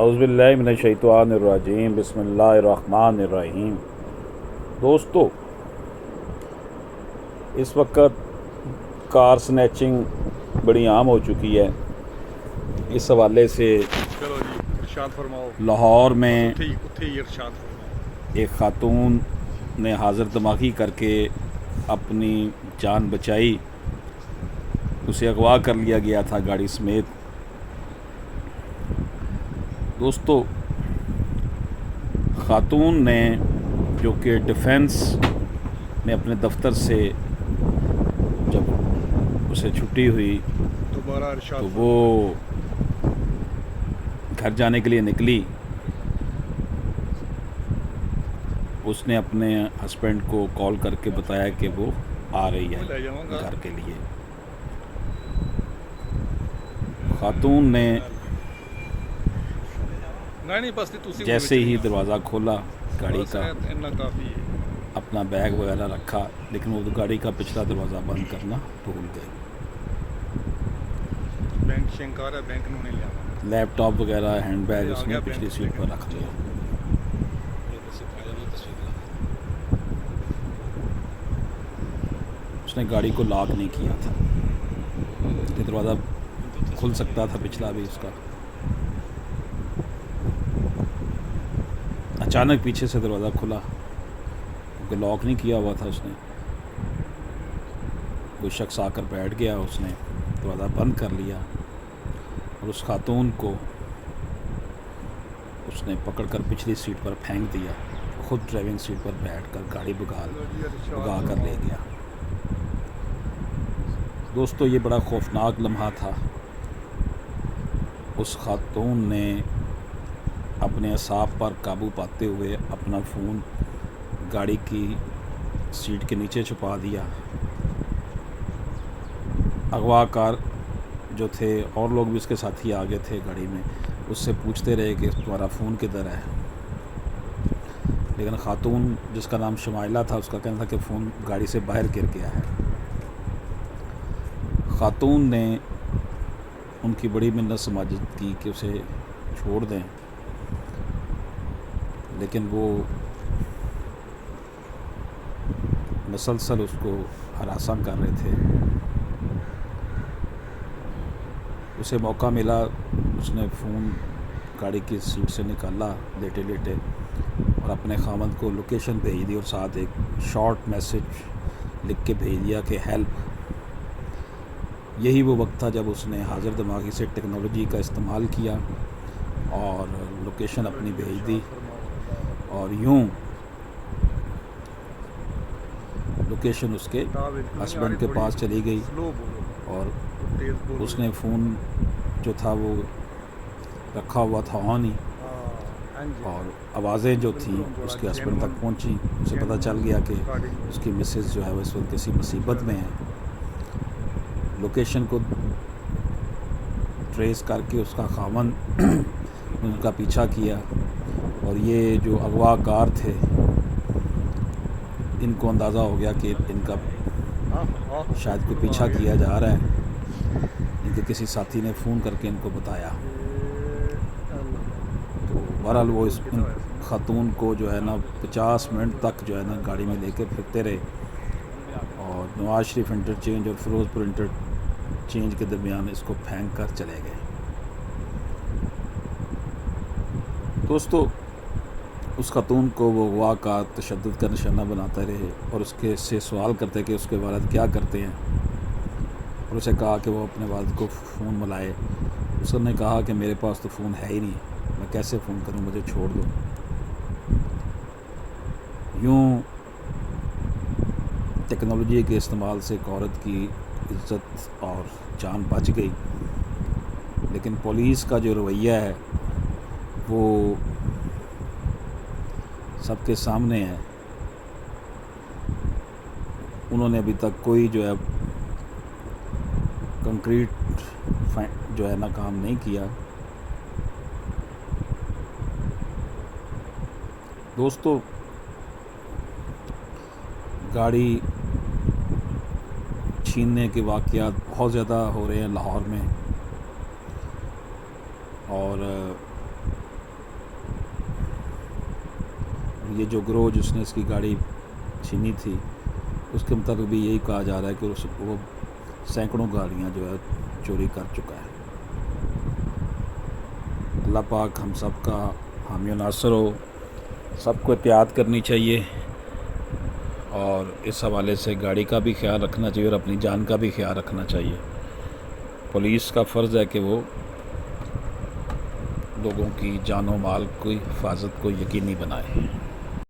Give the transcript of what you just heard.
اعوذ باللہ من الشیطان الرجیم بسم اللہ الرحمن الرحیم۔ دوستو، اس وقت کار سنیچنگ بڑی عام ہو چکی ہے۔ اس حوالے سے چلو جی ارشاد فرماؤ۔ لاہور میں ارشاد فرماؤ۔ ایک خاتون نے حاضر دماغی کر کے اپنی جان بچائی۔ اسے اغوا کر لیا گیا تھا گاڑی سمیت۔ دوستو، خاتون نے جو کہ ڈیفنس میں اپنے دفتر سے جب اسے چھٹی ہوئی دوبارہ ارشاد تو وہ گھر جانے کے لیے نکلی۔ اس نے اپنے ہسبینڈ کو کال کر کے بتایا کہ وہ آ رہی ہے گھر کے لیے۔ خاتون نے جیسے ہی دروازہ کھولا گاڑی کا، اپنا بیگ وغیرہ رکھا، لیکن وہ گاڑی کا پچھلا دروازہ بند کرنا بھول گئے۔ لیپ ٹاپ وغیرہ ہینڈ بیگ اس نے پچھلی سیٹ پر رکھ لیا۔ اس نے گاڑی کو لاک نہیں کیا تھا، یہ دروازہ کھل سکتا تھا پچھلا بھی اس کا۔ اچانک پیچھے سے دروازہ کھلا کیونکہ لاک نہیں کیا ہوا تھا اس نے۔ کوئی شخص آ کر بیٹھ گیا، اس نے دروازہ بند کر لیا اور اس خاتون کو اس نے پکڑ کر پچھلی سیٹ پر پھینک دیا۔ خود ڈرائیونگ سیٹ پر بیٹھ کر گاڑی بھگا کر لے گیا۔ دوستو، یہ بڑا خوفناک لمحہ تھا۔ اس خاتون نے اپنے اعصاب پر قابو پاتے ہوئے اپنا فون گاڑی کی سیٹ کے نیچے چھپا دیا۔ اغوا کار جو تھے اور لوگ بھی اس کے ساتھی آگے تھے گاڑی میں، اس سے پوچھتے رہے کہ تمہارا فون کدھر ہے، لیکن خاتون جس کا نام شمائلہ تھا اس کا کہنا تھا کہ فون گاڑی سے باہر گر گیا ہے۔ خاتون نے ان کی بڑی منت سماجت کی کہ اسے چھوڑ دیں، لیکن وہ مسلسل اس کو ہراساں کر رہے تھے۔ اسے موقع ملا، اس نے فون گاڑی کی سیٹ سے نکالا لیٹے لیٹے اور اپنے خاوند کو لوکیشن بھیج دی اور ساتھ ایک شارٹ میسج لکھ کے بھیج دیا کہ ہیلپ۔ یہی وہ وقت تھا جب اس نے حاضر دماغی سے ٹیکنالوجی کا استعمال کیا اور لوکیشن اپنی بھیج دی، اور یوں لوکیشن اس کے ہسبینڈ کے پاس چلی گئی اور اس نے فون جو تھا وہ رکھا ہوا تھا آن ہی، اور آوازیں جو تھیں اس کے ہسبینڈ تک پہنچی۔ اسے پتہ چل گیا کہ اس کی مسز جو ہے وہ اس وقت کسی مصیبت میں ہے۔ لوکیشن کو ٹریس کر کے اس کا خاوند ان کا پیچھا کیا، اور یہ جو اغوا کار تھے ان کو اندازہ ہو گیا کہ ان کا شاید کوئی پیچھا کیا جا رہا ہے، ان کے کسی ساتھی نے فون کر کے ان کو بتایا۔ تو بہرحال وہ ان خاتون کو جو ہے نا 50 منٹ تک جو ہے نا گاڑی میں لے کے پھرتے رہے، اور نواز شریف انٹرچینج اور فیروز پور انٹرچینج کے درمیان اس کو پھینک کر چلے گئے۔ دوستو، اس خاتون کو وہ اغوا کا تشدد کا نشانہ بناتے رہے اور اس کے سے سوال کرتے کہ اس کے والد کیا کرتے ہیں، اور اسے کہا کہ وہ اپنے والد کو فون ملائے۔ اس نے کہا کہ میرے پاس تو فون ہے ہی نہیں، میں کیسے فون کروں، مجھے چھوڑ دو۔ یوں ٹیکنالوجی کے استعمال سے ایک عورت کی عزت اور جان بچ گئی، لیکن پولیس کا جو رویہ ہے وہ سب کے سامنے ہے۔ انہوں نے ابھی تک کوئی جو ہے کنکریٹ جو ہے نا کام نہیں کیا۔ دوستو، گاڑی چھیننے کے واقعات بہت زیادہ ہو رہے ہیں لاہور میں، اور یہ جو گروہ جس نے اس کی گاڑی چھینی تھی اس کے مطابق بھی یہی کہا جا رہا ہے کہ وہ سینکڑوں گاڑیاں جو ہے چوری کر چکا ہے۔ اللہ پاک ہم سب کا حامی و ناصر ہو، سب کو احتیاط کرنی چاہیے اور اس حوالے سے گاڑی کا بھی خیال رکھنا چاہیے اور اپنی جان کا بھی خیال رکھنا چاہیے۔ پولیس کا فرض ہے کہ وہ لوگوں کی جان و مال کی حفاظت کو یقینی بنائے۔